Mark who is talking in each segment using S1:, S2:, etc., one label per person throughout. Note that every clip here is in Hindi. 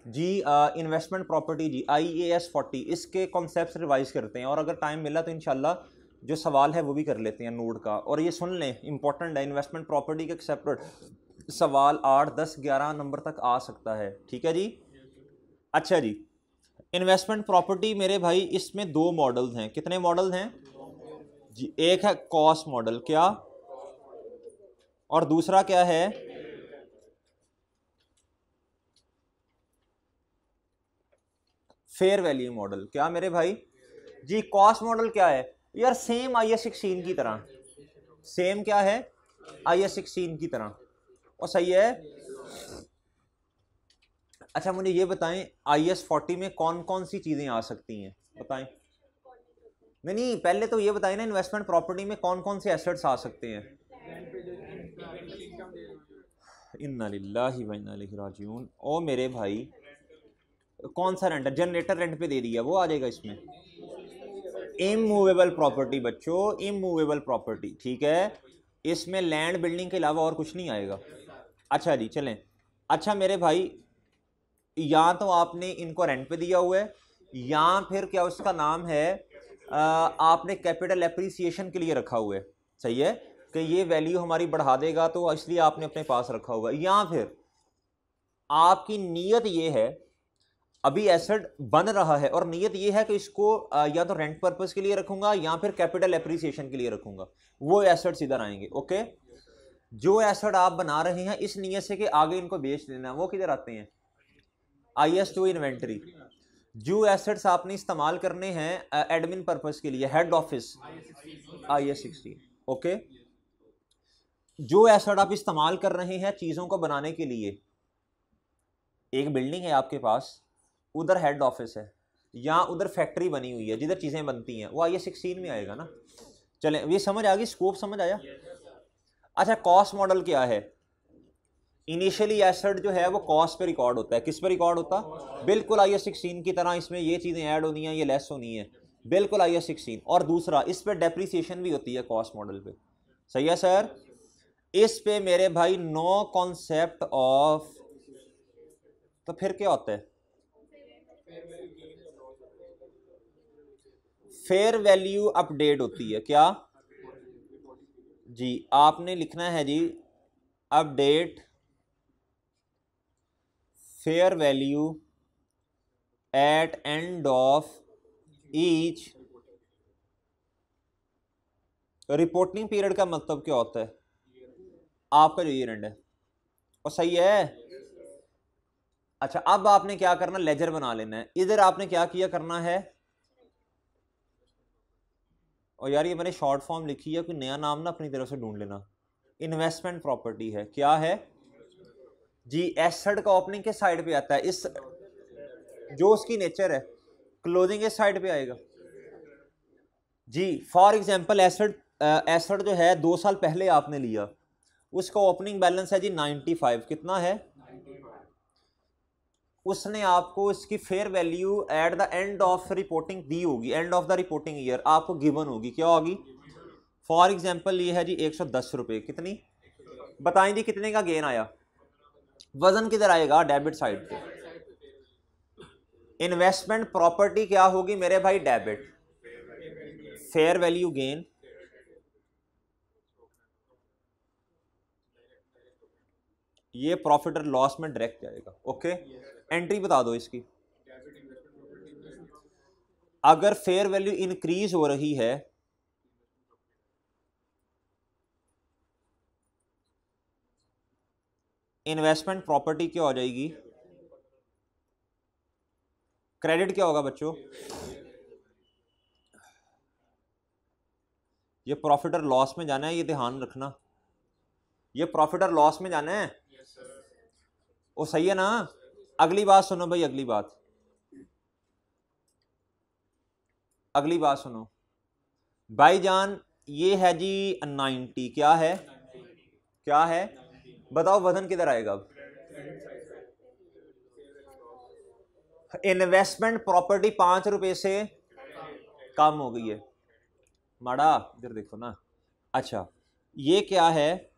S1: जी इन्वेस्टमेंट प्रॉपर्टी जी IAS 40 इसके कॉन्सेप्ट्स रिवाइज करते हैं, और अगर टाइम मिला तो इंशाल्लाह जो सवाल है वो भी कर लेते हैं नोट का। और ये सुन लें, इंपॉर्टेंट है, इन्वेस्टमेंट प्रॉपर्टी के एक्सेप्टेड सवाल 8, 10, 11 नंबर तक आ सकता है। ठीक है जी। अच्छा जी, इन्वेस्टमेंट प्रॉपर्टी मेरे भाई इसमें दो मॉडल्स हैं। कितने मॉडल हैं जी? एक है कॉस्ट मॉडल, क्या, और दूसरा क्या है? Fair value model. क्या मेरे भाई जी? कॉस्ट मॉडल क्या है यार? सेम IS 16 की तरह। सेम क्या है? IS 16 की तरह। और सही है। अच्छा मुझे ये बताएं, IS 40 में कौन कौन सी चीजें आ सकती हैं, बताएं। नहीं नहीं, पहले तो ये बताएं ना, इन्वेस्टमेंट प्रॉपर्टी में कौन कौन से एसेट्स आ सकते हैं? इन्ना लिल्लाहि व इन्ना इलैहि राजिऊन। ओ मेरे भाई, कौन सा रेंट? जनरेटर रेंट पे दे दिया, वो आ जाएगा इसमें। इमूवेबल प्रॉपर्टी बच्चों, इमूवेबल प्रॉपर्टी, ठीक है। इसमें लैंड बिल्डिंग के अलावा और कुछ नहीं आएगा। अच्छा जी चलें। अच्छा मेरे भाई, या तो आपने इनको रेंट पे दिया हुआ है, या फिर क्या उसका नाम है, आपने कैपिटल एप्रिसिएशन के लिए रखा हुआ है। सही है कि ये वैल्यू हमारी बढ़ा देगा तो इसलिए आपने अपने पास रखा हुआ है, या फिर आपकी नीयत ये है, अभी एसेट बन रहा है और नीयत ये है कि इसको या तो रेंट पर्पस के लिए रखूंगा या फिर कैपिटल एप्रिसिएशन के लिए रखूंगा, वो एसेट्स इधर आएंगे। ओके। जो एसेट आप बना रहे हैं इस नीयत से कि आगे इनको बेच देना, वो किधर आते हैं? IS 2 inventory. जो एसेट्स आपने इस्तेमाल करने हैं एडमिन पर्पस के लिए, हेड ऑफिस, IS 16। ओके। जो एसेट आप इस्तेमाल कर रहे हैं चीजों को बनाने के लिए, एक बिल्डिंग है आपके पास, उधर हेड ऑफिस है, या उधर फैक्ट्री बनी हुई है जिधर चीजें बनती हैं, वो IS 16 में आएगा ना। चलें, ये समझ आ गई, स्कोप समझ आया। अच्छा कॉस्ट मॉडल क्या है? इनिशियली एसेट जो है वो कॉस्ट पे रिकॉर्ड होता है। किस पे रिकॉर्ड होता? बिल्कुल IS 16 की तरह, इसमें ये चीजें ऐड होनी है, ये लेस होनी है, बिल्कुल IS 16। और दूसरा, इस पे डेप्रिसिएशन भी होती है कॉस्ट मॉडल पे। सही है सर। इस पे मेरे भाई नो कॉन्सेप्ट ऑफ, तो फिर क्या होता है? फेयर वैल्यू अपडेट होती है। क्या जी? आपने लिखना है जी, update fair value at end of each reporting period. का मतलब क्या होता है? आपका जो ईयर एंड है। और सही है। अच्छा अब आपने क्या करना, लेजर बना लेना है। इधर आपने क्या किया करना है, और यार ये मैंने शॉर्ट फॉर्म लिखी है, कोई नया नाम ना अपनी तरफ से ढूंढ लेना। इन्वेस्टमेंट प्रॉपर्टी है, क्या है जी? एसेट का ओपनिंग के साइड पे आता है, इस जो उसकी नेचर है, क्लोजिंग के साइड पे आएगा जी। फॉर एग्जांपल एसेट, एसेट जो है 2 साल पहले आपने लिया, उसका ओपनिंग बैलेंस है जी 95। कितना है? उसने आपको इसकी fair value at the end of reporting दी होगी, end of the reporting year आपको गिवन होगी। क्या होगी? फॉर एग्जांपल ये है जी 110 रुपए। कितनी? बताएं जी कितने का गेन आया? वजन किधर आएगा? डेबिट साइड पे। इन्वेस्टमेंट प्रॉपर्टी क्या होगी मेरे भाई? डेबिट। फेयर वैल्यू गेन, ये प्रॉफिट और लॉस में डायरेक्ट जाएगा। ओके। एंट्री बता दो इसकी। अगर फेयर वैल्यू इंक्रीज हो रही है, इन्वेस्टमेंट प्रॉपर्टी क्या हो जाएगी? क्रेडिट क्या होगा बच्चों? ये प्रॉफिट और लॉस में जाना है, ये ध्यान रखना, ये प्रॉफिट और लॉस में जाना है। वो सही है ना? अगली बात सुनो भाई, अगली बात, अगली बात सुनो भाईजान। ये है जी 90। क्या है? क्या है? बताओ वजन किधर आएगा अब? इन्वेस्टमेंट प्रॉपर्टी 5 रुपए से कम हो गई है। माड़ा इधर देखो ना। अच्छा ये क्या है?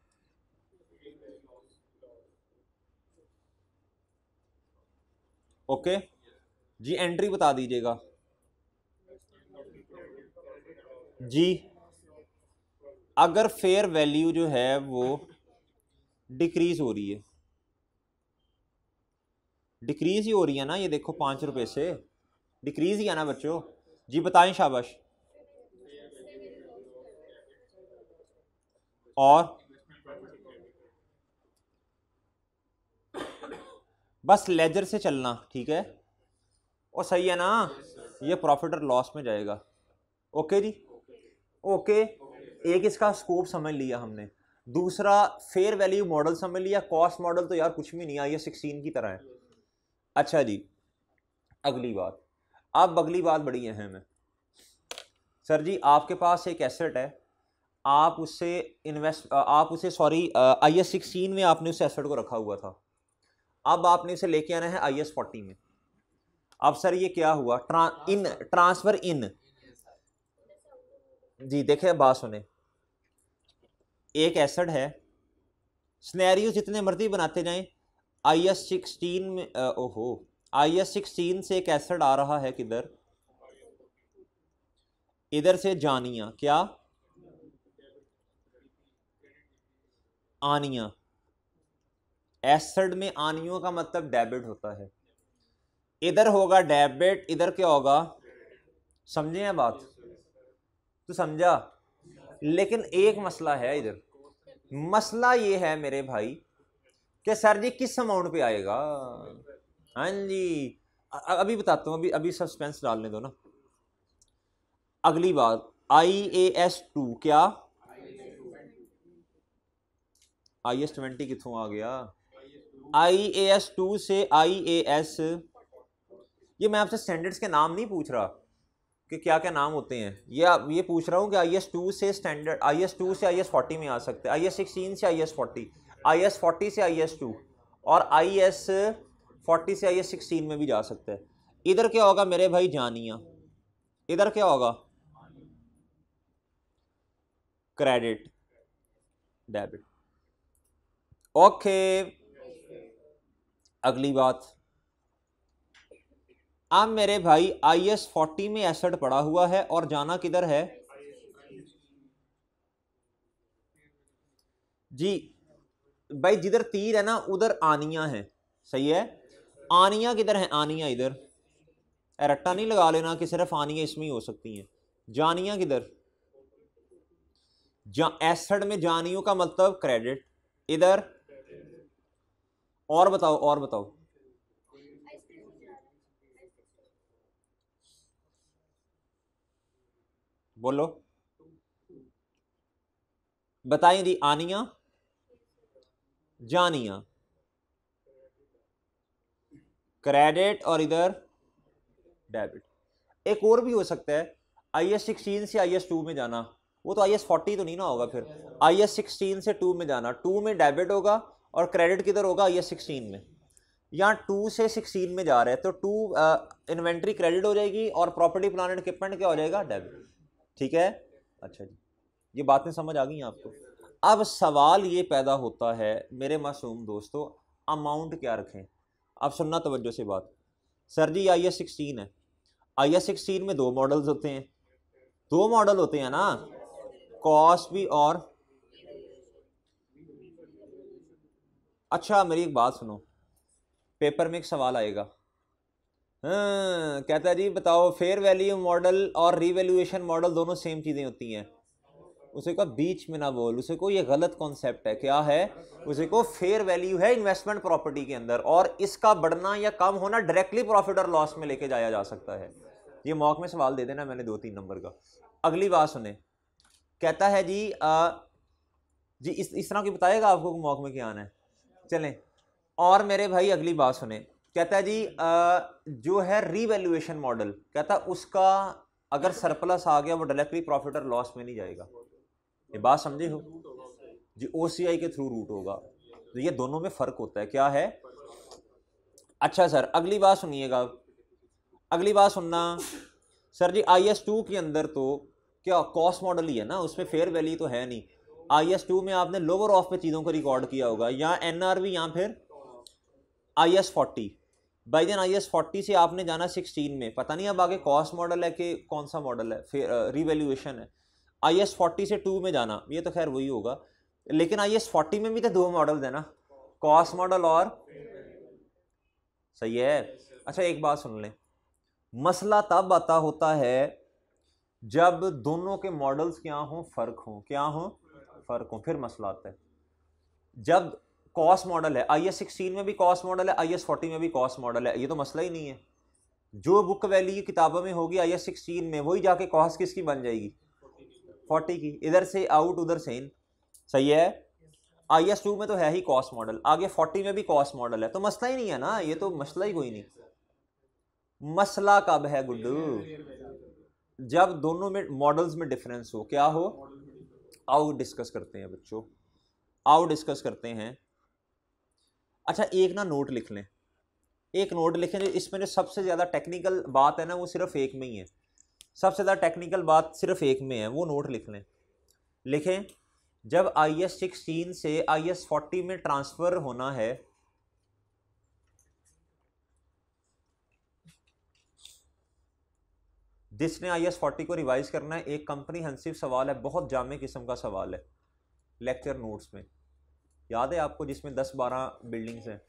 S1: ओके जी, एंट्री बता दीजिएगा जी। अगर फेयर वैल्यू जो है वो डिक्रीज हो रही है, डिक्रीज ही हो रही है ना, ये देखो 5 रुपए से डिक्रीज ही है ना बच्चों जी, बताएं शाबाश। और बस लेजर से चलना, ठीक है, और सही है ना, ये प्रॉफिट और लॉस में जाएगा। ओके जी, ओके, एक इसका स्कोप समझ लिया हमने, दूसरा फेयर वैल्यू मॉडल समझ लिया, कॉस्ट मॉडल तो यार कुछ भी नहीं है, ये 16 की तरह है। अच्छा जी, अगली बात, अब अगली बात बड़ी अहम है। सर जी आपके पास एक एसेट है, आप उसे सॉरी IS 16 में आपने उस एसेट को रखा हुआ था, अब आपने इसे लेके आना है IS 40 में। अब सर ये क्या हुआ, ट्रांसफर इन जी, देखे बात सुने, एक एसेट है, स्नैरियो जितने मर्जी बनाते जाएं, IS 16 में ओहो, IS 16 से एक एसेट आ रहा है किधर, इधर से जानिया, क्या आनिया, एसेट में आनियों का मतलब डेबिट होता है, इधर होगा डेबिट, इधर क्या होगा, समझे हैं बात, तो समझा। लेकिन एक मसला है इधर, मसला ये है मेरे भाई कि सर जी किस अमाउंट पे आएगा। हाँ जी, अभी बताता हूँ, अभी अभी सस्पेंस डालने दो ना। अगली बात, IAS 2 क्या, IS 20 कितों आ गया, IAS 2 से IAS, ये मैं आपसे स्टैंडर्ड्स के नाम नहीं पूछ रहा कि क्या क्या नाम होते हैं, ये पूछ रहा हूँ कि IS 2 से स्टैंडर्ड, IS 2 से IS 40 में आ सकते हैं, IS 16 से IS 40, IS 40 से IS 2 और IS 40 से IS 16 में भी जा सकते हैं। इधर क्या होगा मेरे भाई जानिया, इधर क्या होगा क्रेडिट डेबिट। ओके, अगली बात, अब मेरे भाई IS 40 में एसेट पड़ा हुआ है और जाना किधर है जी, भाई जिधर तीर है ना उधर आनिया है, सही है, आनिया किधर है, आनिया इधर, रट्टा नहीं लगा लेना कि सिर्फ आनिया इसमें ही हो सकती हैं, जानिया किधर, एसेट में जानियों का मतलब क्रेडिट, इधर, और बताओ और बताओ, बोलो बताइए जी, आनिया जानिया क्रेडिट और इधर डेबिट। एक और भी हो सकता है, IS 16 से IS 2 में जाना, वो तो IS 40 तो नहीं ना होगा, फिर IS 16 से 2 में जाना, 2 में डेबिट होगा और क्रेडिट किधर होगा IS 16 में, यहाँ 2 से 16 में जा रहे हैं तो 2 इन्वेंट्री क्रेडिट हो जाएगी और प्रॉपर्टी प्लांट एंड इक्विपमेंट क्या हो जाएगा डेबिट, ठीक है। अच्छा जी, ये बातें समझ आ गई आपको। अब सवाल ये पैदा होता है मेरे मासूम दोस्तों, अमाउंट क्या रखें। अब सुनना तवज्जो से बात, सर जी IS 16 है, IS 16 में 2 मॉडल्स होते हैं, 2 मॉडल होते हैं ना, कॉस्ट भी और, अच्छा मेरी एक बात सुनो, पेपर में एक सवाल आएगा, हाँ कहता है जी बताओ फेयर वैल्यू मॉडल और रीवैल्यूएशन मॉडल दोनों सेम चीज़ें होती हैं, उसे को बीच में ना बोल, उसे को ये गलत कॉन्सेप्ट है, क्या है, उसे को फेयर वैल्यू है इन्वेस्टमेंट प्रॉपर्टी के अंदर और इसका बढ़ना या कम होना डायरेक्टली प्रॉफिट और लॉस में लेके जाया जा सकता है। ये मॉक में सवाल दे देना मैंने 2-3 नंबर का। अगली बात सुने, कहता है जी जी इस तरह की बताएगा आपको मॉक में क्या आना है, चलें। और मेरे भाई अगली बात सुने, कहता है जी जो है रीवैल्यूएशन मॉडल, कहता उसका अगर सरप्लस आ गया वो डायरेक्टली प्रॉफिट और लॉस में नहीं जाएगा, ये बात समझे हो जी, OCI के थ्रू रूट होगा, तो ये दोनों में फर्क होता है, क्या है। अच्छा सर अगली बात सुनिएगा, अगली बात सुनना, सर जी IS 2 के अंदर तो क्या कॉस्ट मॉडल ही है ना, उसमें फेयर वैल्यू तो है नहीं, IS 2 में आपने लोअर ऑफ पे चीज़ों को रिकॉर्ड किया होगा, या NRV या फिर IS 40, बाई देन IS 40 से आपने जाना 16 में, पता नहीं अब आगे कॉस्ट मॉडल है कि कौन सा मॉडल है, फिर रिवैल्यूएशन है। IS 40 से 2 में जाना, ये तो खैर वही होगा, लेकिन IS 40 में भी तो 2 मॉडल है ना, कॉस्ट मॉडल और, सही है। अच्छा एक बात सुन लें, मसला तब आता होता है जब दोनों के मॉडल्स क्या हों, फर्क हों, क्या हों, फर्क हों, फिर मसला आता है। जब कॉस्ट मॉडल है, IS 16 में भी कॉस्ट मॉडल है, IS 40 में भी कॉस्ट मॉडल है, ये तो मसला ही नहीं है। जो बुक वैल्यू की किताबों में होगी IS 16 में, वही जाके कॉस्ट किसकी बन जाएगी, 40 की, इधर से आउट उधर से इन, सही है। IS 2 में तो है ही कॉस्ट मॉडल, आगे 40 में भी कॉस्ट मॉडल है, तो मसला ही नहीं है ना, ये तो मसला ही कोई नहीं। मसला कब है गुड्डू, जब दोनों में मॉडल्स में डिफरेंस हो, क्या हो, आओ डिस्कस करते हैं बच्चों, आओ डिस्कस करते हैं। अच्छा एक ना नोट लिख लें, एक नोट लिखें, इसमें जो सबसे ज़्यादा टेक्निकल बात है ना वो सिर्फ एक में ही है, सबसे ज़्यादा टेक्निकल बात सिर्फ एक में है, वो नोट लिख लें। लिखें, जब IS 16 से IS 40 में ट्रांसफ़र होना है, जिसने IS 40 को रिवाइज करना है, एक कंप्रीहेंसिव सवाल है, बहुत जामे किस्म का सवाल है, लेक्चर नोट्स में याद है आपको, जिसमें 10-12 बिल्डिंग्स हैं,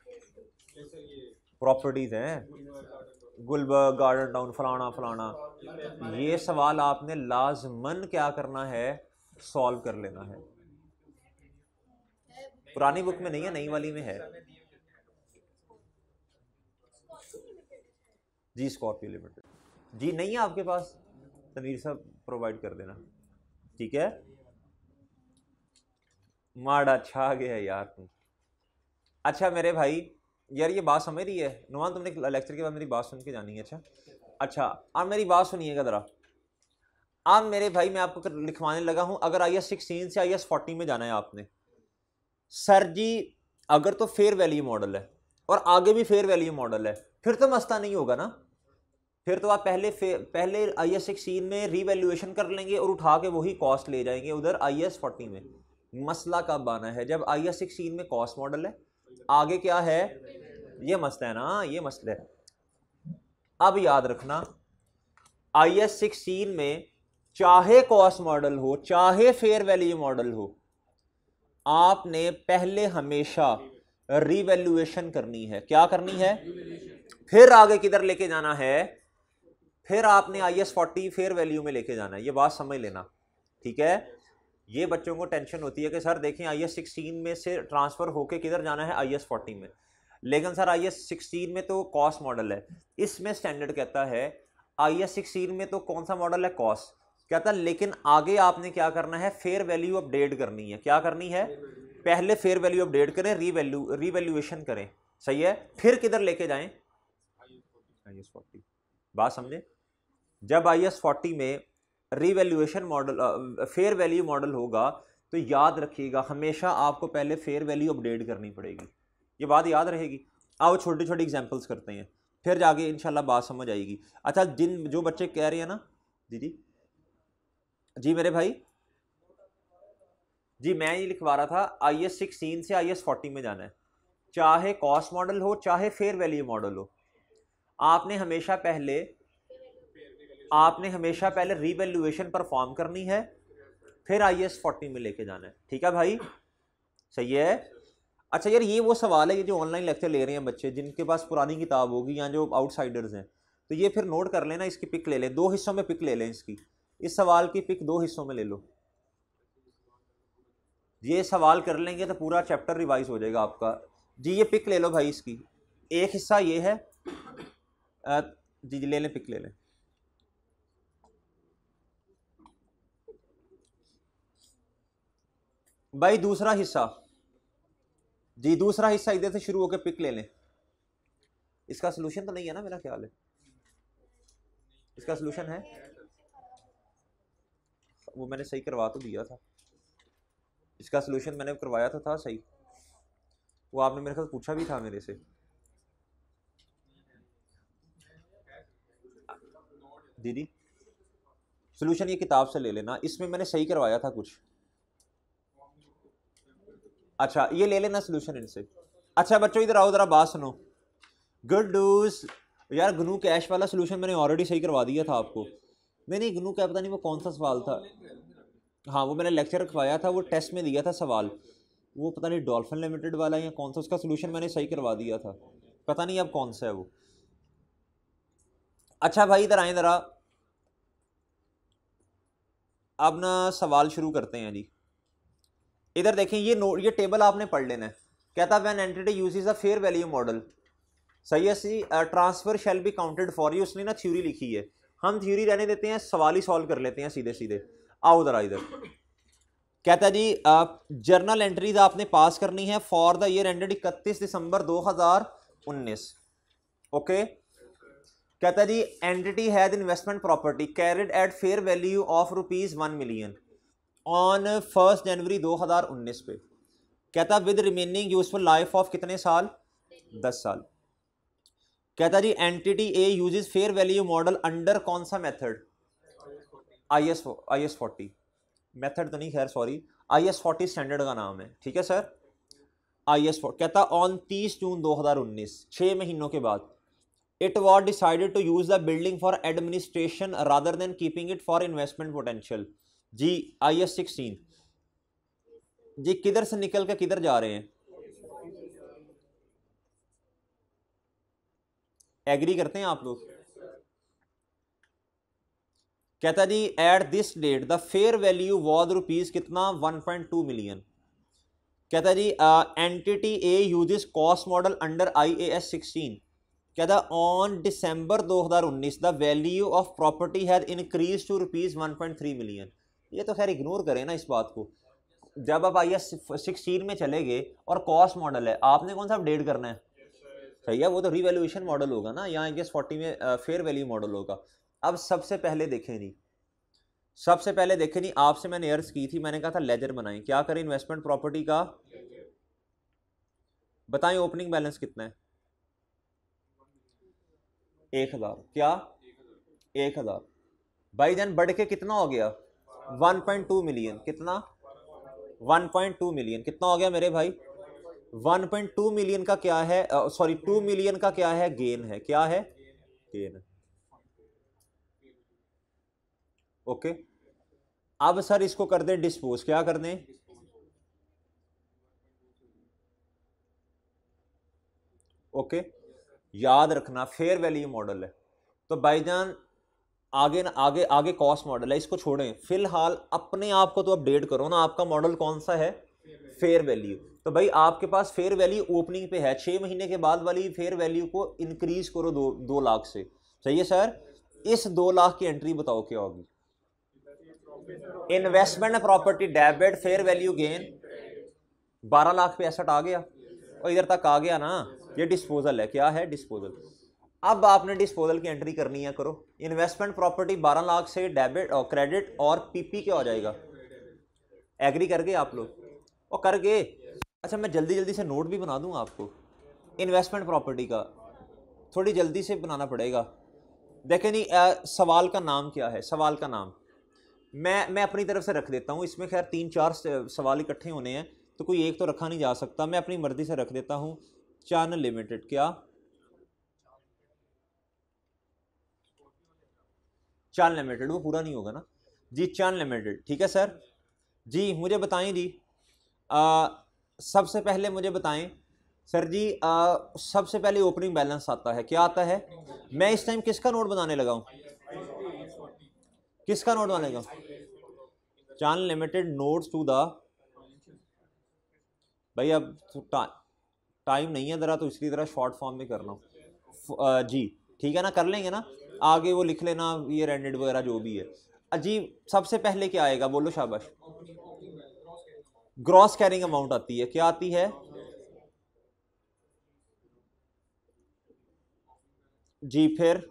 S1: प्रॉपर्टीज़ हैं, गुलबर्ग, गार्डन टाउन, फलाना फलाना, ये सवाल आपने लाजमन क्या करना है, सॉल्व कर लेना है। पुरानी बुक में नहीं है, नई वाली में है जी, स्कॉर्पियो लिमिटेड जी, नहीं है आपके पास, तनवीर साहब प्रोवाइड कर देना, ठीक है। माड़ा छा गया यार तुम। अच्छा मेरे भाई, यार ये बात समझ रही है नुमान, तुमने लेक्चर के बाद मेरी बात सुन के जानी है। अच्छा अब मेरी बात सुनिएगा ज़रा, अब मेरे भाई मैं आपको लिखवाने लगा हूँ, अगर IS 16 से IS 40 में जाना है आपने, सर जी अगर तो फेयर वैल्यू मॉडल है और आगे भी फेयर वैल्यू मॉडल है, फिर तो मसला नहीं होगा ना, फिर तो आप पहले IS 16 में रीवैल्यूएशन कर लेंगे और उठा के वही कॉस्ट ले जाएंगे उधर IS 40 में। मसला कब आना है, जब IS 16 में कॉस्ट मॉडल है, आगे क्या है, ये मसला है ना, ये मसला है। अब याद रखना, IS 16 में चाहे कॉस्ट मॉडल हो चाहे फेयर वैल्यू मॉडल हो, आपने पहले हमेशा रीवैल्यूएशन करनी है, क्या करनी है, फिर आगे किधर लेके जाना है, फिर आपने IS 40 फेयर वैल्यू में लेके जाना है, ये बात समझ लेना, ठीक है। ये बच्चों को टेंशन होती है कि सर देखें IS 16 में से ट्रांसफ़र होके किधर जाना है, IS 40 में, लेकिन सर IS 16 में तो कॉस्ट मॉडल है, इसमें स्टैंडर्ड कहता है IS 16 में तो कौन सा मॉडल है, कॉस्ट कहता है, लेकिन आगे आपने क्या करना है, फेयर वैल्यू अपडेट करनी है, क्या करनी है, पहले फेयर वैल्यू अपडेट करें, रीवैल्यूएशन करें, सही है, फिर किधर लेके जाएं, IS 40, बात समझे। जब IS 40 में revaluation model fair value model होगा, तो याद रखिएगा हमेशा आपको पहले फेयर वैल्यू अपडेट करनी पड़ेगी, ये बात याद रहेगी। आओ छोटी छोटी एग्जांपल्स करते हैं, फिर जाके इंशाल्लाह बात समझ आएगी। अच्छा जो बच्चे कह रहे हैं ना, जी जी मेरे भाई जी, मैं ये लिखवा रहा था IS 16 से IS 40 में जाना है, चाहे कॉस्ट मॉडल हो चाहे फेयर वैल्यू मॉडल हो, आपने हमेशा पहले रीवैल्यूएशन परफॉर्म करनी है, फिर IS 40 में लेके जाना है, ठीक है भाई, सही है। अच्छा यार ये वो सवाल है, ये जो ऑनलाइन लेक्चर ले रहे हैं बच्चे जिनके पास पुरानी किताब होगी या जो आउटसाइडर्स हैं, तो ये फिर नोट कर लेना, इसकी पिक ले लें, 2 हिस्सों में पिक ले लें, इस सवाल की पिक 2 हिस्सों में ले लो, ये सवाल कर लेंगे तो पूरा चैप्टर रिवाइज हो जाएगा आपका जी। ये पिक ले लो भाई, इसकी एक हिस्सा ये है जी, ले लें पिक ले लें। भाई दूसरा हिस्सा जी, दूसरा हिस्सा इधर से शुरू होकर पिक ले लें। इसका सलूशन तो नहीं है ना, मेरा ख्याल है इसका सलूशन है, वो मैंने सही करवा तो दिया था, इसका सलूशन मैंने करवाया तो था सही, वो आपने मेरे ख्याल पूछा भी था मेरे से। दीदी सलूशन ये किताब से ले लेना, इसमें मैंने सही करवाया था कुछ, अच्छा ये ले लेना सलूशन इनसे। अच्छा बच्चों इधर आओ, ज़रा बात सुनो, गुड न्यूज यार, गनू कैश वाला सोल्यूशन मैंने ऑलरेडी सही करवा दिया था आपको। नहीं गनू क्या, पता नहीं वो कौन सा सवाल था। हाँ वो मैंने लेक्चर रखवाया था, वो टेस्ट में दिया था सवाल, वो पता नहीं डॉल्फिन लिमिटेड वाला या कौन सा, उसका सोल्यूशन मैंने सही करवा दिया था, पता नहीं अब कौन सा है वो। अच्छा भाई इधर आए ज़रा, अब ना सवाल शुरू करते हैं जी। इधर देखें, ये नोट, ये टेबल आपने पढ़ लेना है। कहता है when entity uses a fair value model, सही है C, transfer shall be counted for you, उसने ना थ्योरी लिखी है, हम थ्योरी रहने देते हैं, सवाल ही सॉल्व कर लेते हैं सीधे सीधे। आओ जरा इधर। कहता है जी जर्नल एंट्रीज आपने पास करनी है for the year ended 31 December 2019। Okay, कहता है जी entity has investment property carried at fair value of ₹1 million on 1 January 2019 पे। कहता with remaining useful life of कितने साल, 10 साल। कहता जी entity A uses fair value model under कौन सा मेथड, IS 40 मेथड तो नहीं, खैर सॉरी, IS 40 स्टैंडर्ड का नाम है, ठीक है सर। IS 40 कहता ऑन 30 जून 2019, 6 महीनों के बाद, it was decided to use the building for administration rather than keeping it for investment potential. जी IS 16 जी किधर से निकल के किधर जा रहे हैं, एग्री करते हैं आप लोग। कहता जी at this date the fair value was rupees कितना, 1.2 मिलियन। कहता जी entity A uses cost model under IAS 16। कहता on December 2019 the value of property has increase to ₹1.3 million. ये तो खैर इग्नोर करें ना इस बात को, जब आप IAS 16 में चले गए और कॉस्ट मॉडल है, आपने कौन सा अपडेट करना है, सही है, वो तो रिवैल्यूएशन मॉडल होगा ना, यहाँ IAS 40 में फेयर वैल्यू मॉडल होगा। अब सबसे पहले देखें जी, सबसे पहले देखें जी, आपसे मैंने अर्ज की थी, मैंने कहा था लेजर बनाएं, क्या करें इन्वेस्टमेंट प्रॉपर्टी का, बताएं ओपनिंग बैलेंस कितना है, 1000, क्या 1000, भाई जान बढ़ के कितना हो गया, 1.2 मिलियन, कितना 1.2 मिलियन, कितना हो गया मेरे भाई, 1.2 मिलियन का क्या है, सॉरी 2 मिलियन का क्या है, गेन है, क्या है, गेन। ओके, अब सर इसको कर दें डिस्पोज, क्या कर दें, ओके, याद रखना फेयर वैल्यू मॉडल है, तो भाईजान आगे ना, आगे आगे कॉस्ट मॉडल है, इसको छोड़ें फिलहाल, अपने आप को तो अपडेट करो ना, आपका मॉडल कौन सा है, फेयर वैल्यू। तो भाई आपके पास फेयर वैल्यू ओपनिंग पे है, 6 महीने के बाद वाली फेयर वैल्यू को इंक्रीज करो 2 लाख से, सही है सर। इस 2 लाख की एंट्री बताओ क्या होगी, investment property debit fair value gain, 12 lakh पे एसेट आ गया, और इधर तक आ गया ना, ये डिस्पोजल है, क्या है, डिस्पोजल। अब आपने डिस्पोजल की एंट्री करनी है, करो, इन्वेस्टमेंट प्रॉपर्टी 12 लाख से डेबिट और क्रेडिट और PP क्या हो जाएगा, एग्री कर गए आप लोग, और कर गए। अच्छा मैं जल्दी जल्दी से नोट भी बना दूंगा आपको, इन्वेस्टमेंट प्रॉपर्टी का थोड़ी जल्दी से बनाना पड़ेगा। देखें नहीं सवाल का नाम क्या है, सवाल का नाम मैं अपनी तरफ से रख देता हूँ, इसमें खैर 3-4 सवाल इकट्ठे होने हैं, तो कोई एक तो रखा नहीं जा सकता, मैं अपनी मर्जी से रख देता हूँ, चान लिमिटेड, क्या चान लिमिटेड, वो पूरा नहीं होगा ना जी, चान लिमिटेड, ठीक है सर जी। मुझे बताएं जी, सबसे पहले मुझे बताएं सर जी, सबसे पहले ओपनिंग बैलेंस आता है, क्या आता है, मैं इस टाइम किसका नोट बनाने लगा हूं, किसका नोट बनाने लगा, चान लिमिटेड नोट्स टू द, भाई अब टाइम नहीं है ज़रा, तो इसलिए ज़रा शॉर्ट फॉर्म में कर रहा हूँ जी, ठीक है ना, कर लेंगे ना, आगे वो लिख लेना ये रेंडेड वगैरह जो भी है। अजीब सबसे पहले क्या आएगा, बोलो शाबाश, ग्रॉस कैरिंग अमाउंट आती है, क्या आती है जी, फिर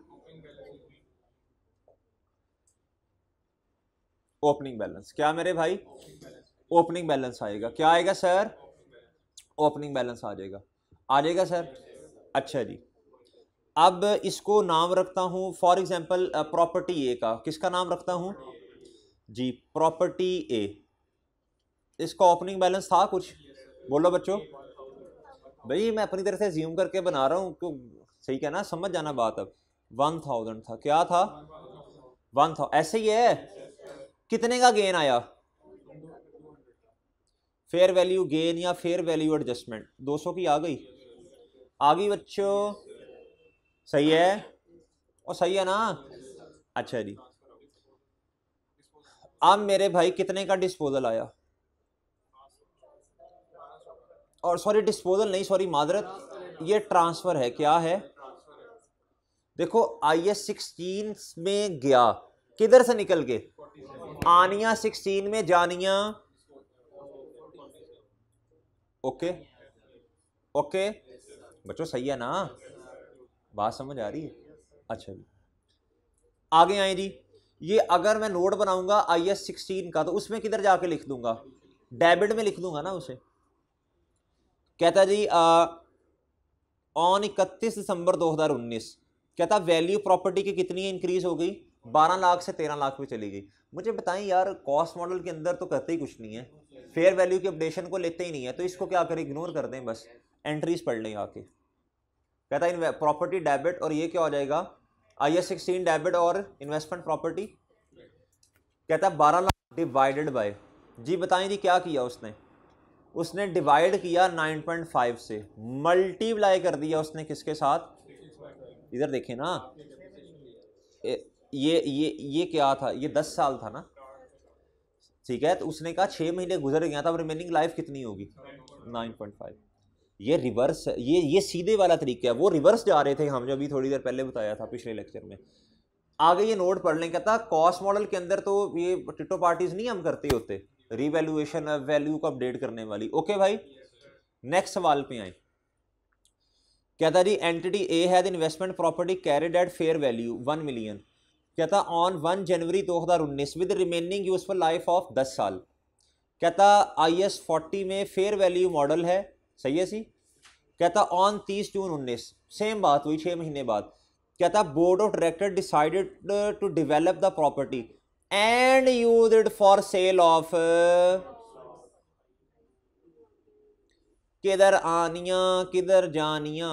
S1: ओपनिंग बैलेंस, क्या मेरे भाई, ओपनिंग बैलेंस आएगा, क्या आएगा सर, ओपनिंग बैलेंस आ जाएगा सर। अच्छा जी, अब इसको नाम रखता हूं फॉर एग्जांपल प्रॉपर्टी ए का, किसका नाम रखता हूं जी, प्रॉपर्टी ए, इसका ओपनिंग बैलेंस था कुछ, बोलो बच्चों, भाई मैं अपनी तरफ से ज्यूम करके बना रहा हूँ, सही क्या ना, समझ जाना बात। अब 1000 था, क्या था 1000, ऐसे ही है। कितने का गेन आया, फेयर वैल्यू गेन या फेयर वैल्यू एडजस्टमेंट, 200 की आ गई बच्चों, सही है और सही है ना। अच्छा जी, अब मेरे भाई कितने का डिस्पोजल आया, और सॉरी डिस्पोजल नहीं, सॉरी मादरत, ये ट्रांसफर है, क्या है, देखो IS-16 में गया, किधर से निकल के, आनिया 16 में जानिया, ओके ओके बच्चों, सही है ना, बात समझ आ रही है। अच्छा जी, आगे आए जी, ये अगर मैं नोट बनाऊंगा IS-16 का, तो उसमें किधर जाके लिख दूंगा, डेबिट में लिख दूंगा ना उसे। कहता जी ऑन 31 दिसंबर 2019, कहता वैल्यू प्रॉपर्टी की कितनी इंक्रीज हो गई, 12 लाख से 13 लाख पे चली गई। मुझे बताएं यार, कॉस्ट मॉडल के अंदर तो करते ही कुछ नहीं है, फेयर वैल्यू की अपडेशन को लेते ही नहीं है, तो इसको क्या करें, इग्नोर कर दें, बस एंट्रीज पढ़ लें आके। कहता है प्रॉपर्टी डेबिट, और ये क्या हो जाएगा, IS-16 डेबिट और इन्वेस्टमेंट प्रॉपर्टी। कहता है 12 लाख डिवाइडेड बाय, जी बताएं जी क्या किया उसने, उसने डिवाइड किया 9.5 से, मल्टीप्लाई कर दिया उसने किसके साथ, इधर देखें ना, ये क्या था, ये 10 साल था ना, ठीक है, तो उसने कहा 6 महीने गुजर गया था, अब रिमेनिंग लाइफ कितनी होगी 9.5। ये रिवर्स, ये सीधे वाला तरीका है, वो रिवर्स जा रहे थे हम, जो अभी थोड़ी देर पहले बताया था पिछले लेक्चर में। आगे ये नोट पढ़ लें, कहता कॉस्ट मॉडल के अंदर तो ये टिटो पार्टीज नहीं हम करते होते, रिवैल्यूएशन वैल्यू को अपडेट करने वाली। ओके भाई, नेक्स्ट सवाल पे आए। कहता जी entity A has investment property carried at fair value 1 million, कहता on 1 January 2019 with remaining useful life of 10 साल। कहता IS-40 में फेयर वैल्यू मॉडल है, सही है सी। कहता ऑन 30 जून 19, सेम बात हुई 6 महीने बाद। कहता board of director decided to develop the property and use it for sale off, किधर आनिया किधर जानिया,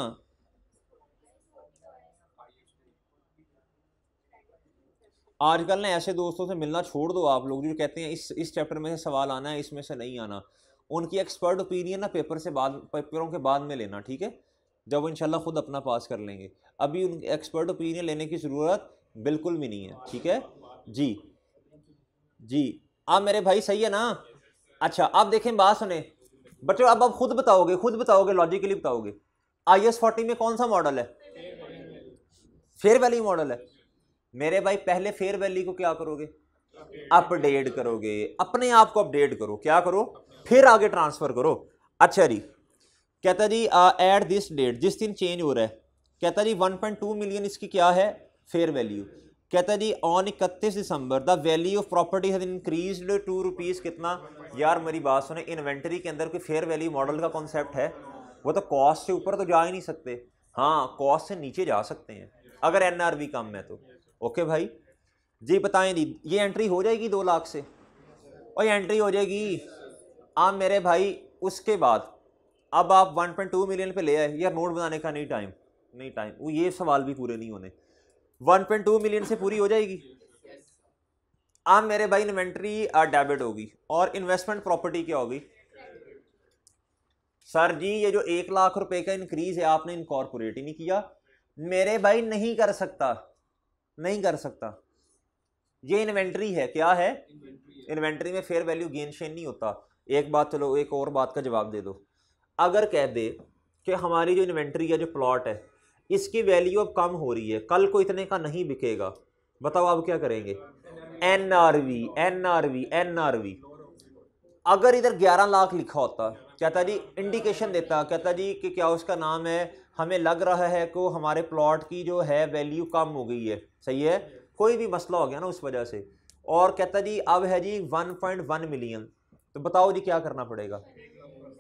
S1: आजकल ने ऐसे दोस्तों से मिलना छोड़ दो आप लोग, जो कहते हैं इस चैप्टर में से सवाल आना है, इसमें से नहीं आना। उनकी एक्सपर्ट ओपिनियन ना पेपरों के बाद में लेना, ठीक है, जब वो इंशाल्लाह खुद अपना पास कर लेंगे। अभी उनकी एक्सपर्ट ओपिनियन लेने की ज़रूरत बिल्कुल भी नहीं है, ठीक है जी। जी आप मेरे भाई सही है ना। अच्छा अब देखें, बात सुने बच्चों, अब आप खुद बताओगे लॉजिकली बताओगे, IS-40 में कौन सा मॉडल है, फेयर वैल्यू मॉडल है। मेरे भाई पहले फेयर वैल्यू को क्या करोगे, अपडेट करोगे, अपने आप को अपडेट करो, क्या करो, फिर आगे ट्रांसफर करो। अच्छा जी, कहता जी एट दिस डेट, जिस दिन चेंज हो रहा है, कहता जी 1.2 मिलियन इसकी क्या है फेयर वैल्यू। कहता जी on 31 December the value of property has increased to rupees कितना। यार मेरी बात सुने, इन्वेंटरी के अंदर कोई फेयर वैल्यू मॉडल का कॉन्सेप्ट है, वो तो कॉस्ट से ऊपर तो जा ही नहीं सकते, हाँ कॉस्ट से नीचे जा सकते हैं अगर NRV कम है तो। ओके भाई जी, बताएं जी, ये एंट्री हो जाएगी 2 लाख से, और ये एंट्री हो जाएगी। आप मेरे भाई उसके बाद अब आप 1.2 मिलियन पे ले आए, यार नोट बनाने का नहीं टाइम, वो ये सवाल भी पूरे नहीं होने, 1.2 मिलियन से पूरी हो जाएगी। आप मेरे भाई इन्वेंट्री डेबिट होगी, और इन्वेस्टमेंट प्रॉपर्टी क्या होगी, सर जी ये जो 1 लाख रुपए का इंक्रीज है आपने इनकॉर्पोरेट ही नहीं किया। मेरे भाई नहीं कर सकता, ये इन्वेंट्री है, क्या है, इन्वेंट्री में फेयर वैल्यू गेन शेन नहीं होता। एक बात, चलो एक और बात का जवाब दे दो, अगर कह दे कि हमारी जो इन्वेंट्री है, जो प्लॉट है, इसकी वैल्यू अब कम हो रही है, कल को इतने का नहीं बिकेगा, बताओ आप क्या करेंगे, NRV। अगर इधर 11 लाख लिखा होता, कहता जी इंडिकेशन देता, कहता जी कि क्या उसका नाम है, हमें लग रहा है कि हमारे प्लॉट की जो है वैल्यू कम हो गई है, सही है, कोई भी मसला हो गया ना उस वजह से, और कहता जी अब है जी 1.1 मिलियन, तो बताओ जी क्या करना पड़ेगा,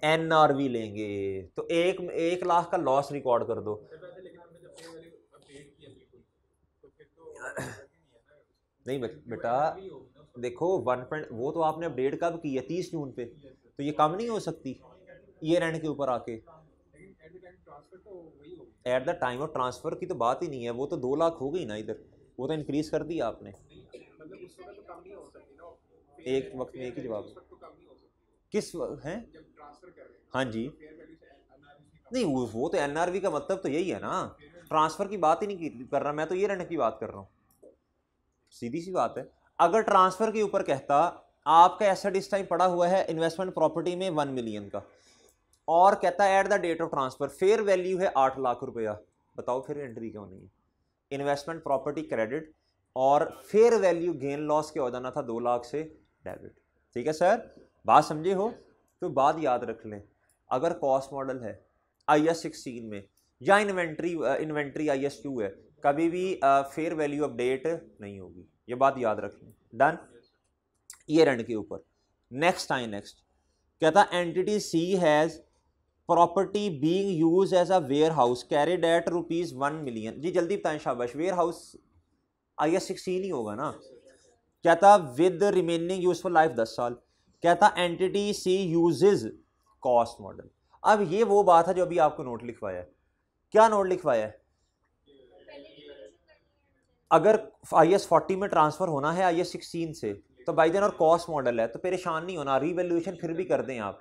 S1: NRV लेंगे, तो 1 लाख का लॉस रिकॉर्ड कर दो। नहीं बेटा देखो, वो तो आपने अपडेट कब की है, 30 जून पे, तो ये कम नहीं हो सकती ईयर एंड के ऊपर आके। At the time of transfer की तो बात ही नहीं है, वो तो 2 लाख हो गई ना इधर, वो तो इंक्रीज कर दिया आपने। एक वक्त में एक ही जवाब किस है? हाँ जी, नहीं वो तो एनआरवी का मतलब तो यही है ना, ट्रांसफर की बात ही नहीं कर रहा मैं, तो ये रहने की बात कर रहा हूँ, सीधी सी बात है। अगर ट्रांसफर के ऊपर कहता आपका एसेट इस टाइम पड़ा हुआ है इन्वेस्टमेंट प्रॉपर्टी में 1 मिलियन का, और कहता है at the date of transfer fair value है 8 लाख रुपया, बताओ फिर एंट्री क्यों नहीं है? इन्वेस्टमेंट प्रॉपर्टी क्रेडिट और फेयर वैल्यू गेन लॉस क्या हो जाना था 2 लाख से डेबिट। ठीक है सर, बात समझे हो? तो बात याद रख लें, अगर कॉस्ट मॉडल है IAS 16 में या इन्वेंट्री IAS 2 है, कभी भी फेयर वैल्यू अपडेट नहीं होगी, ये बात याद रख लें। डन, ईयर एंड के ऊपर। नेक्स्ट कहता entity C has property being use as a warehouse carried at ₹1 million. जी जल्दी बताएं, शाबाश, वेयर हाउस IAS 16 ही होगा ना। कहता विद रिमेनिंग यूजफुल लाइफ 10 साल। कहता एंटिटी सी यूजेज कॉस्ट मॉडल। अब ये वो बात है जो अभी आपको नोट लिखवाया है। क्या नोट लिखवाया है? अगर IAS 40 में ट्रांसफर होना है IAS 16 से, तो बाई देन और कॉस्ट मॉडल है, तो परेशान नहीं होना, रीवैल्यूएशन फिर भी कर दें आप,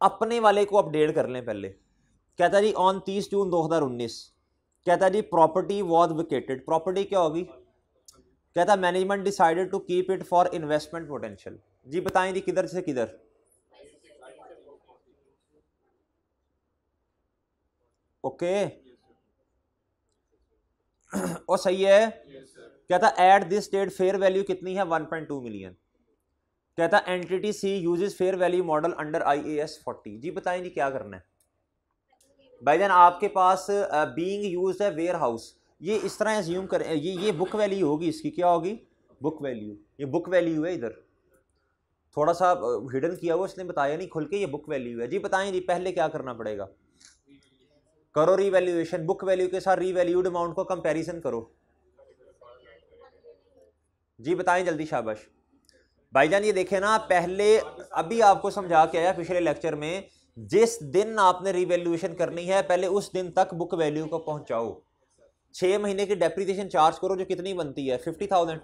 S1: अपने वाले को अपडेट कर लें पहले। कहता जी ऑन 30 जून 2019, कहता जी प्रॉपर्टी वॉज वेकेटेड। प्रॉपर्टी क्या होगी? कहता management decided to keep it for investment potential. जी बताएं जी किधर से किधर? ओके और सही है। कहता at this date fair value कितनी है? 1.2 मिलियन। कहता entity C uses fair value model under IAS 40। जी बताएं जी क्या करना है? भाईजान आपके पास बीइंग यूज्ड है वेयर हाउस, ये इस तरह एज्यूम करें, ये बुक वैल्यू होगी, इसकी क्या होगी? Book value. ये बुक वैल्यू है, इधर थोड़ा सा हिडन किया हुआ, इसने बताया नहीं खुल के, ये बुक वैल्यू है। जी बताएं जी पहले क्या करना पड़ेगा? करो रीवैल्यूएशन, बुक वैल्यू के साथ रीवैल्यूड अमाउंट को कंपैरिजन करो। जी बताएं जल्दी, शाबाश। भाईजान ये देखें ना, पहले अभी आपको समझा के आया पिछले लेक्चर में, जिस दिन आपने रीवैल्यूएशन करनी है पहले उस दिन तक बुक वैल्यू को पहुंचाओ। 6 महीने की डेप्रिसिएशन चार्ज करो, जो कितनी बनती है? 50,000।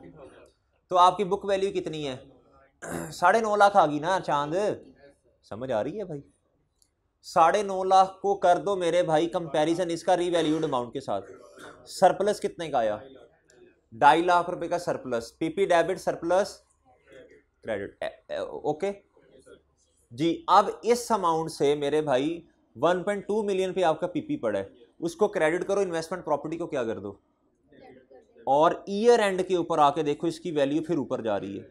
S1: तो आपकी बुक वैल्यू कितनी है? 9.5 लाख आ गई ना चांद, समझ आ रही है भाई? 9.5 लाख को कर दो मेरे भाई कंपैरिजन इसका रीवैल्यूड अमाउंट के साथ। सरप्लस कितने का आया? 2.5 लाख रुपए का surplus. PP debit surplus credit. Okay जी, अब इस अमाउंट से मेरे भाई 1.2 मिलियन पे आपका पीपी पड़ा है, उसको क्रेडिट करो, इन्वेस्टमेंट प्रॉपर्टी को क्या कर दो, और ईयर एंड के ऊपर आके देखो इसकी वैल्यू फिर ऊपर जा रही है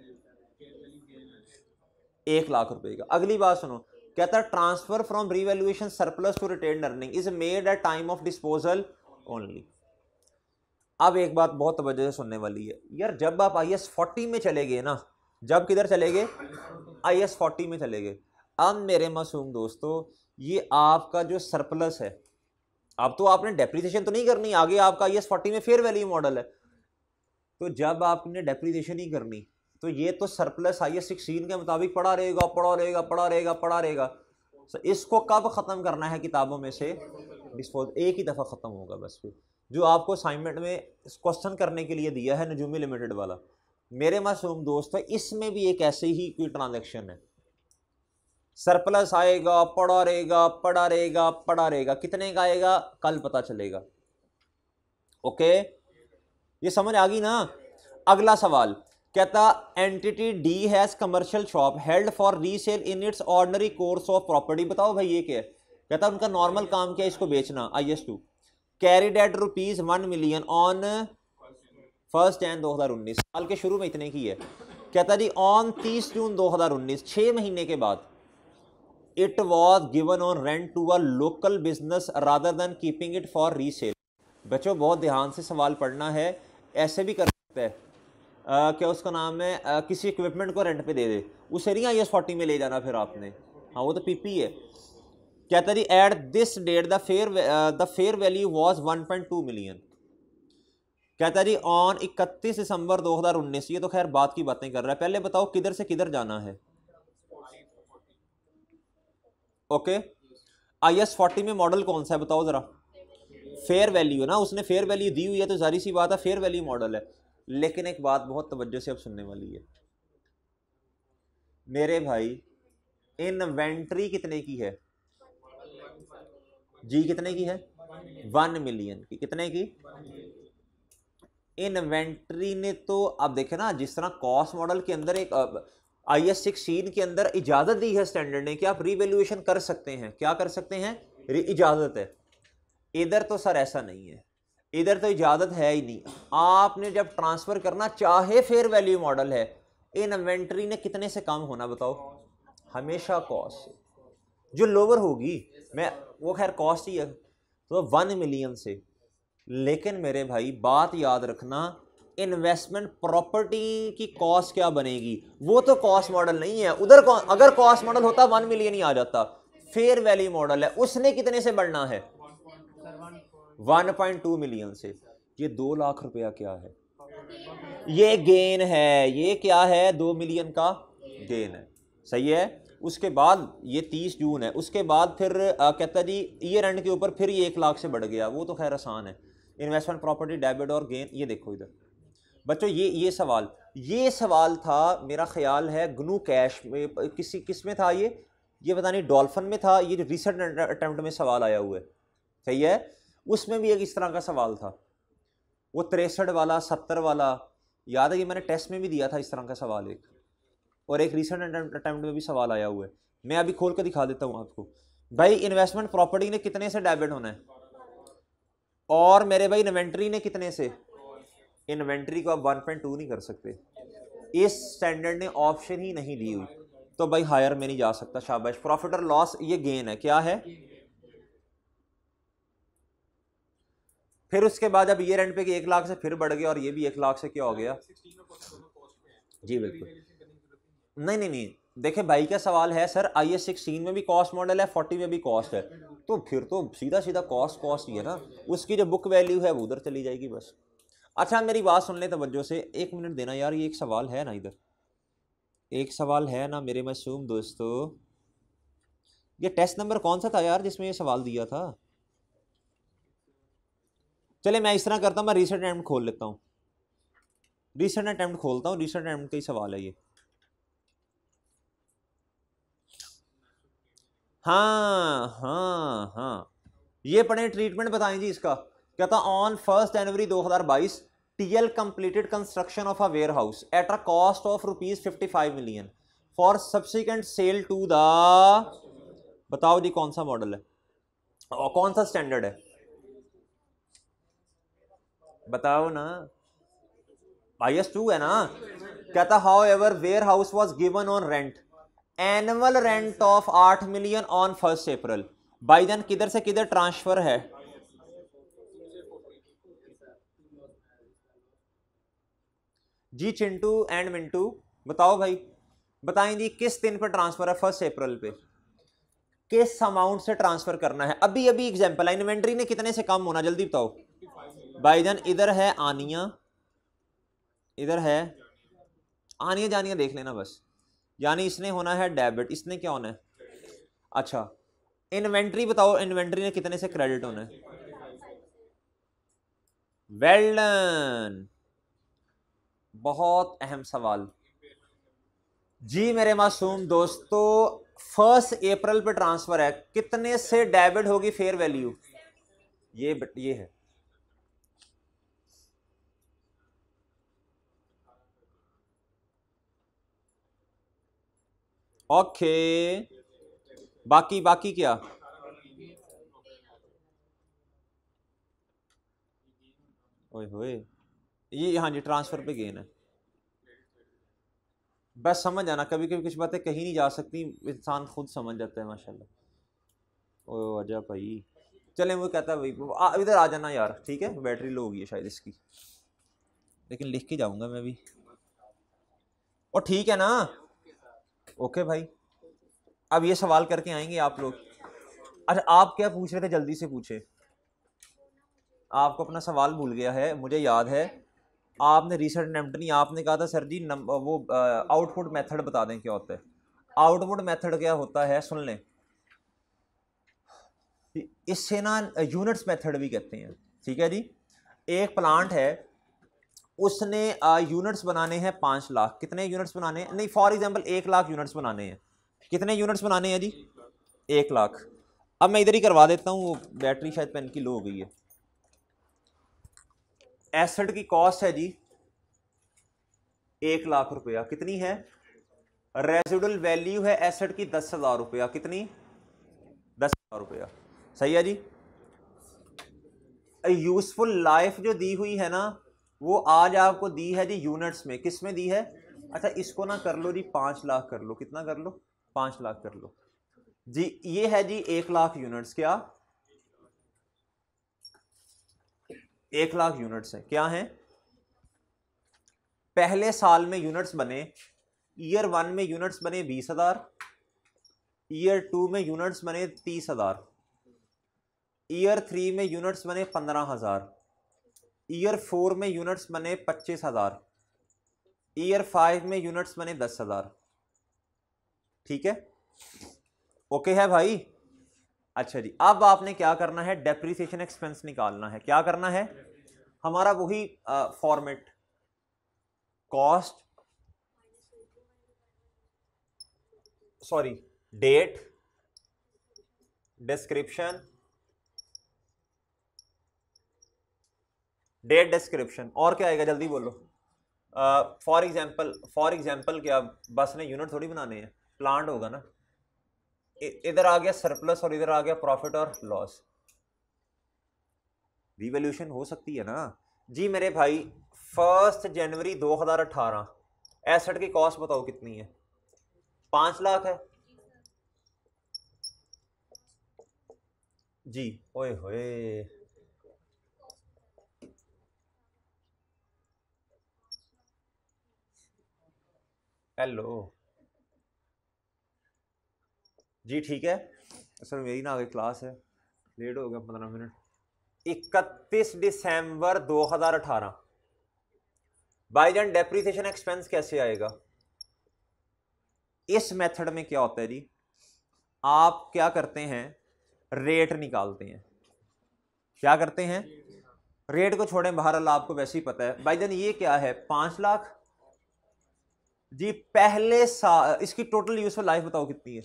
S1: 1 लाख रुपए का। अगली बात सुनो, कहता है transfer from revaluation surplus to retained earning is made at time of disposal only. अब एक बात बहुत तवज्जो से सुनने वाली है यार, जब आप IAS 40 में चले गए ना, जब किधर चले गए? IAS 40 में चले गए। अब मेरे मासूम दोस्तों, ये आपका जो सरप्लस है, अब तो आपने डेप्रिसिएशन तो नहीं करनी, आगे आपका IAS 40 में फेयर वैल्यू मॉडल है, तो जब आपने डेप्रिसिएशन नहीं करनी तो ये तो सरप्लस IAS 16 के मुताबिक पड़ा रहेगा, पड़ा रहेगा, पड़ा रहेगा, पड़ा रहेगा। तो इसको कब खत्म करना है किताबों में से? डिस्पोज, एक ही दफा खत्म होगा बस। फिर जो आपको असाइनमेंट में क्वेश्चन करने के लिए दिया है नजूमी लिमिटेड वाला, मेरे मासूम दोस्त, इसमें भी एक ऐसे ही कोई ट्रांजैक्शन है, सरप्लस आएगा, पड़ा रहेगा, पड़ा रहेगा, पड़ा रहेगा, कितने का आएगा कल पता चलेगा। ओके ये समझ आ गई ना? अगला सवाल कहता entity D has commercial shop held for resale in its ordinary course of property. बताओ भाई ये क्या है? कहता उनका नॉर्मल काम क्या है? इसको बेचना। IAS 2 carried at ₹1 million on 1 January 2019, साल के शुरू में इतने की है। कहता जी ऑन 30 जून 2019, 6 महीने के बाद, it was given on rent to a local business rather than keeping it for resale. बच्चों बहुत ध्यान से सवाल पढ़ना है, ऐसे भी कर सकते हैं क्या उसका नाम है, किसी इक्विपमेंट को रेंट पे दे दे, उसे नहीं IAS 40 में ले जाना फिर आपने, हाँ वो तो पीपी है। कहता जी at this date the fair value was 1.2 million. कहता जी ऑन 31 दिसंबर 2019, ये तो खैर बात की बातें कर रहा है, पहले बताओ किधर से किधर जाना है? ओके IS-40 में मॉडल कौन सा है बताओ ज़रा। फेयर वैल्यू है ना, उसने फेयर वैल्यू दी हुई है तो जारी सी बात है फेयर वैल्यू मॉडल है। लेकिन एक बात बहुत तवज्जो से अब सुनने वाली है मेरे भाई, इन्वेंट्री कितने की है जी, कितने की है 1 मिलियन की। कितने की इन्वेंट्री ने? तो अब देखे ना, जिस तरह कॉस्ट मॉडल के अंदर एक IS-16 के अंदर इजाजत दी है स्टैंडर्ड ने कि आप रीवैल्यूएशन कर सकते हैं, क्या कर सकते हैं, इजाजत है। इधर तो सर ऐसा नहीं है, इधर तो इजाजत है ही नहीं। आपने जब ट्रांसफर करना चाहे फेयर वैल्यू मॉडल है, इन्वेंट्री ने कितने से कम होना बताओ, हमेशा कॉस्ट से, जो लोअर होगी, मैं वो खैर कॉस्ट ही है, तो 1 मिलियन से। लेकिन मेरे भाई बात याद रखना, इन्वेस्टमेंट प्रॉपर्टी की कॉस्ट क्या बनेगी, वो तो कॉस्ट मॉडल नहीं है। उधर अगर कॉस्ट मॉडल होता 1 मिलियन ही आ जाता। फेयर वैल्यू मॉडल है, उसने कितने से बढ़ना है 1.2 मिलियन से। ये 2 लाख रुपया क्या है, ये गेन है, ये क्या है 2 मिलियन का गेन है, सही है। उसके बाद ये 30 जून है, उसके बाद फिर कहता जी ईयर एंड के ऊपर फिर ये 1 लाख से बढ़ गया, वो तो खैर आसान है। इन्वेस्टमेंट प्रॉपर्टी डेबिट और गेन, ये देखो इधर बच्चों, ये सवाल था मेरा ख्याल है ग्नू कैश में, किस में था ये पता नहीं डॉल्फिन में था, ये जो रिसेंट अटेम्प्ट में सवाल आया हुआ है, सही है। उसमें भी एक इस तरह का सवाल था, वो 63 वाला 70 वाला, याद है कि मैंने टेस्ट में भी दिया था इस तरह का सवाल एक, और एक रिसेंट अटेम्प्ट में भी सवाल आया हुआ है। मैं अभी खोल कर दिखा देता हूँ आपको। भाई इन्वेस्टमेंट प्रॉपर्टी ने कितने से डेबिट होना है, और मेरे भाई इन्वेंट्री ने कितने से, इन्वेंट्री को आप 1.2 नहीं कर सकते, इस स्टैंडर्ड ने ऑप्शन ही नहीं दी हुई, तो भाई हायर में नहीं जा सकता। शाबाश। प्रॉफिट और लॉस ये गेन है, क्या है। फिर उसके बाद जब ईयर एंड पे 1 लाख से फिर बढ़ गया, और ये भी 1 लाख से क्या हो गया जी, बिल्कुल नहीं, देखे भाई का सवाल है सर IS-16 में भी कॉस्ट मॉडल है, 40 में भी कॉस्ट है, तो फिर तो सीधा सीधा कॉस्ट ही है ना, उसकी जो बुक वैल्यू है वो उधर चली जाएगी बस। अच्छा मेरी बात सुन ले तवज्जो से, 1 मिनट देना यार, ये एक सवाल है ना इधर, एक सवाल है ना मेरे मासूम दोस्तों। ये टेस्ट नंबर कौन सा था यार जिसमें ये सवाल दिया था। चले मैं इस तरह करता हूँ, मैं रिसेंट अटेम्प्ट खोल लेता हूँ, रिसेंट अटेम्प्ट खोलता हूँ, रिसेंट अटेम्प्ट का ही सवाल है ये। हाँ, ये पढ़े, ट्रीटमेंट बताएं जी इसका। कहता on 1 January 2022 TL completed construction of a warehouse at a cost of ₹55 million for subsequent sale to the, बताओ जी कौन सा मॉडल है और कौन सा स्टैंडर्ड है, बताओ ना। IS-2 है ना। कहता however warehouse was given on rent, annual rent of 8 million on 1 April. By then किधर से किधर ट्रांसफर है, जी चिंटू एंड मिंटू बताओ भाई, बताएं जी किस दिन पर ट्रांसफर है 1 अप्रैल पे, किस अमाउंट से ट्रांसफर करना है। अभी एग्जांपल है, इन्वेंट्री ने कितने से कम होना, जल्दी बताओ भाईजान। इधर है आनिया, इधर है आनिया जानिया, देख लेना बस, यानी इसने होना है डेबिट, इसने क्या होना है, अच्छा इन्वेंट्री बताओ, इन्वेंट्री ने कितने से क्रेडिट होना है, वेल डन, बहुत अहम सवाल जी मेरे मासूम दोस्तों। 1 अप्रैल पे ट्रांसफर है, कितने से डेबिट होगी फेयर वैल्यू, ये है, ओके। बाकी क्या, ओए होए, ये हाँ जी ट्रांसफर पे गेन है। बस समझ आना, कभी कभी कुछ बातें कहीं नहीं जा सकती, इंसान खुद समझ जाता है माशाल्लाह। ओ अजा भाई, चले वो कहता है भाई इधर आ जाना यार, ठीक है बैटरी लो होगी है शायद इसकी, लेकिन लिख के जाऊंगा मैं भी, और ठीक है ना, ओके भाई। अब ये सवाल करके आएंगे आप लोग। अच्छा आप क्या पूछ रहे थे, जल्दी से पूछे, आपको अपना सवाल भूल गया है, मुझे याद है आपने रिसेंट अटेम्प्ट नहीं, आपने कहा था सर जी वो आउटपुट मेथड बता दें क्या होता है। आउटपुट मेथड क्या होता है सुन लें, इससे ना यूनिट्स मेथड भी कहते हैं, ठीक है जी। एक प्लांट है, उसने यूनिट्स बनाने हैं 5 लाख। कितने यूनिट्स बनाने हैं? नहीं, फॉर एग्जांपल 1 लाख यूनिट्स बनाने हैं। कितने यूनिट्स बनाने हैं जी? 1 लाख। अब मैं इधर ही करवा देता हूँ, बैटरी शायद पेन की लो हो गई है। एसेट की कॉस्ट है जी 1 लाख रुपया। कितनी है? रेजिडुअल वैल्यू है एसेट की 10,000 रुपया। कितनी? 10,000 रुपया। सही है जी। यूजफुल लाइफ जो दी हुई है ना, वो आज आपको दी है जी यूनिट्स में। किस में दी है? अच्छा, इसको ना कर लो जी 5 लाख कर लो। कितना कर लो? 5 लाख कर लो जी। ये है जी 1 लाख यूनिट्स। क्या 1 लाख यूनिट्स है? क्या है? पहले साल में यूनिट्स बने, ईयर 1 में यूनिट्स बने 20,000, ईयर 2 में यूनिट्स बने 30,000, ईयर 3 में यूनिट्स बने 15,000, ईयर 4 में यूनिट्स बने 25,000, ईयर 5 में यूनिट्स बने 10,000। ठीक है, ओके है भाई? अच्छा जी, अब आपने क्या करना है? डेप्रिसिएशन एक्सपेंस निकालना है। क्या करना है? हमारा वही format, cost, sorry, date, description, date description, और क्या आएगा? जल्दी बोलो। फॉर एग्जाम्पल क्या, बस ने यूनिट थोड़ी बनाने हैं, प्लांट होगा ना। इधर आ गया सरप्लस और इधर आ गया प्रॉफिट और लॉस। रिवैल्यूएशन हो सकती है ना जी मेरे भाई। 1 जनवरी 2018 एसेट की कॉस्ट बताओ कितनी है? 5 लाख है जी। ओए होए, हेलो जी, ठीक है सर, मेरी ना आगे क्लास है, लेट हो गया 15 मिनट। 31 दिसंबर 2018 भाईजान डेप्रिसिएशन एक्सपेंस कैसे आएगा? इस मेथड में क्या होता है जी, आप क्या करते हैं? रेट निकालते हैं। क्या करते हैं? रेट को छोड़ें, बहरहाल आपको वैसे ही पता है। भाईजान ये क्या है? 5 लाख जी। पहले साल इसकी टोटल यूजफुल लाइफ बताओ कितनी है?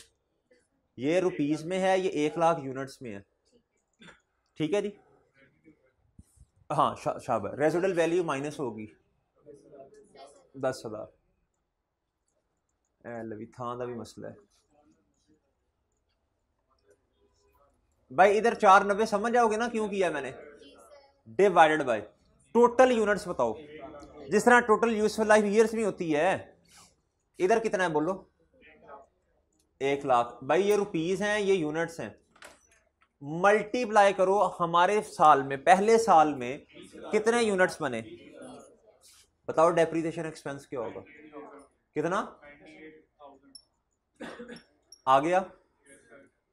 S1: ये रुपीस में है, ये 1 लाख यूनिट्स में है। ठीक है जी। हाँ, शाबाश। रेजिडुअल वैल्यू माइनस होगी 10,000। लवी थां का भी मसला है भाई। इधर 490 समझ जाओगे ना क्यों किया मैंने? डिवाइडेड बाय टोटल यूनिट्स बताओ। जिस तरह टोटल यूजफुल लाइफ ईयर्स में होती है, इधर कितना है बोलो? 1 लाख। भाई ये रुपीस हैं, ये यूनिट्स हैं। मल्टीप्लाई करो हमारे साल में, पहले साल में कितने यूनिट्स बने? बताओ डेप्रिसिएशन एक्सपेंस क्या होगा? कितना आ गया?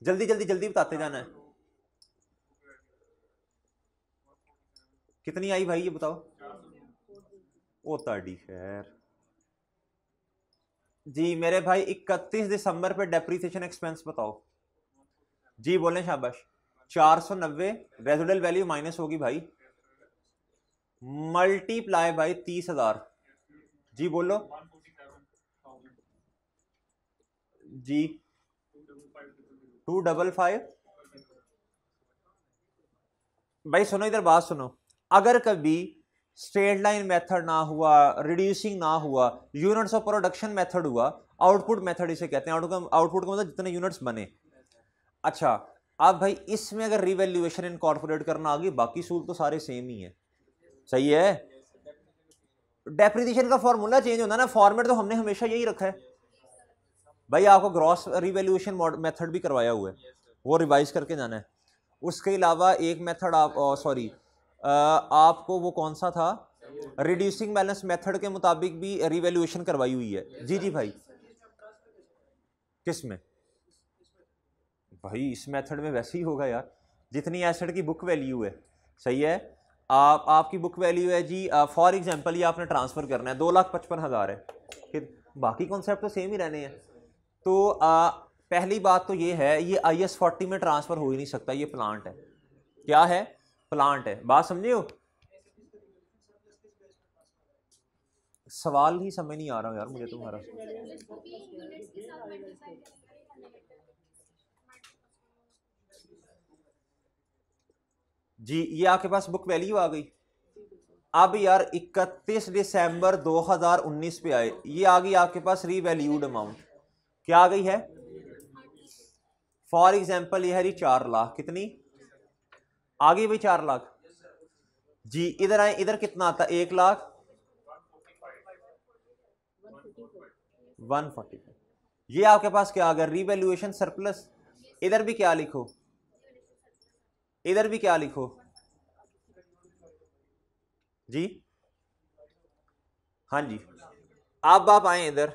S1: जल्दी जल्दी जल्दी बताते जाना है। कितनी आई भाई ये बताओ? ओ ताड़ी खैर जी मेरे भाई। 31 दिसंबर पे डेप्रिसिएशन एक्सपेंस बताओ जी। बोले शाबाश। 490 रेजिडुअल वैल्यू माइनस होगी भाई, मल्टीप्लाई बाय 30,000 जी। बोलो जी। 255 भाई सुनो, इधर बात सुनो। अगर कभी स्ट्रेट लाइन मेथड ना हुआ, रिड्यूसिंग ना हुआ, यूनिट्स ऑफ प्रोडक्शन मेथड हुआ, आउटपुट मेथड इसे कहते हैं। आउटपुट का मतलब जितने यूनिट्स बने। अच्छा, अब भाई इसमें अगर रिवैल्यूएशन इनकॉर्पोरेट करना आ गई, बाकी सूल तो सारे सेम ही है। सही है। डेप्रिसिएशन का फॉर्मूला चेंज होता है ना, फॉर्मेट तो हमने हमेशा यही रखा है भाई। आपको ग्रॉस रिवैल्यूएशन मेथड भी करवाया हुआ है, वो रिवाइज करके जाना है। उसके अलावा एक मेथड आप सॉरी आपको वो कौन सा था, रिड्यूसिंग बैलेंस मेथड के मुताबिक भी रिवैल्यूएशन करवाई हुई है। जी जी भाई। किस में? भाई इस मेथड में वैसे ही होगा यार, जितनी एसेट की बुक वैल्यू है। सही है। आपकी बुक वैल्यू है जी, फॉर एग्जांपल ये आपने ट्रांसफर करना है 2,55,000 है, फिर बाकी कॉन्सेप्ट तो सेम ही रहने हैं। तो पहली बात तो ये है, ये IS-40 में ट्रांसफर हो ही नहीं सकता, ये प्लांट है। क्या है? प्लांट है। बात समझे हो? सवाल ही समझ नहीं आ रहा यार मुझे तुम्हारा। जी ये आपके पास बुक वैल्यू आ गई। अब यार 31 दिसंबर 2019 पे आए, ये आ गई आपके पास रीवैल्यूड अमाउंट। क्या आ गई है? फॉर एग्जाम्पल ये है जी 4 लाख। कितनी आ गई भाई? 4 लाख। जी इधर आए, इधर कितना आता है? 1 लाख 140। ये आपके पास क्या आ गया? Revaluation surplus. इधर भी क्या लिखो? इधर भी क्या लिखो जी? हाँ जी। अब आप आए इधर,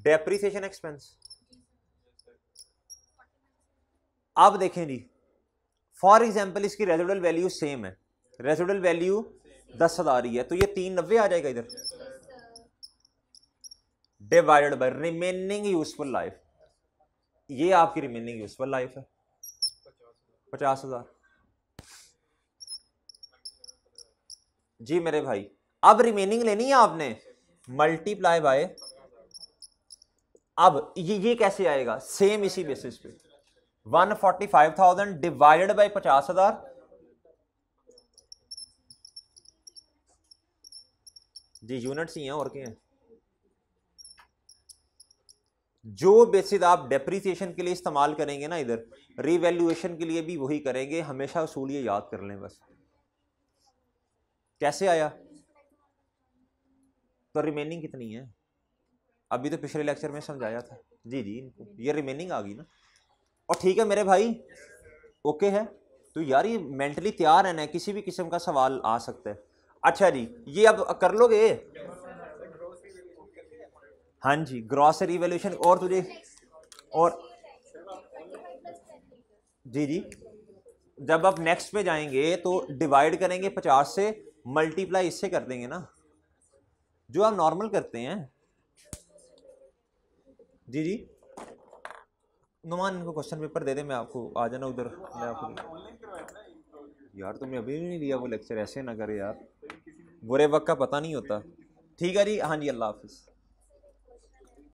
S1: डेप्रिसिएशन एक्सपेंस। अब देखें जी, फॉर एग्जाम्पल इसकी रेजिडुअल वैल्यू सेम है, रेजिडुअल वैल्यू 10,000 ही है, तो ये 390 आ जाएगा इधर, divided by remaining useful life. ये आपकी रिमेनिंग यूजफुल लाइफ है 50,000। जी मेरे भाई, अब रिमेनिंग लेनी है आपने, मल्टीप्लाई बाय, अब ये कैसे आएगा? सेम इसी बेसिस पे 145,000 डिवाइडेड बाय 50,000। जी यूनिट्स ही हैं और क्या हैं। जो बेसिस आप डेप्रिसिएशन के लिए इस्तेमाल करेंगे ना, इधर रीवैल्यूएशन के लिए भी वही करेंगे हमेशा। उसूल ये याद कर लें बस। कैसे आया? तो रिमेनिंग कितनी है? अभी तो पिछले लेक्चर में समझाया था। जी जी इनको ये रिमेनिंग आ गई ना। और ठीक है मेरे भाई, ओके है। तो यार ये मेंटली तैयार है ना, किसी भी किस्म का सवाल आ सकता है। अच्छा जी ये अब कर लोगे? हाँ जी ग्रॉस रिवैल्यूएशन। और तुझे और जी जी, जब आप नेक्स्ट पे जाएंगे तो डिवाइड करेंगे 50 से, मल्टीप्लाई इससे कर देंगे ना, जो आप नॉर्मल करते हैं। जी जी नुमान इनको क्वेश्चन पेपर दे दे, मैं आपको आ जाना उधर, मैं आपको। यार तुमने अभी भी नहीं लिया वो लेक्चर, ऐसे ना करे यार, बुरे वक्त का पता नहीं होता। ठीक है जी, हाँ जी, अल्लाह हाफिज़।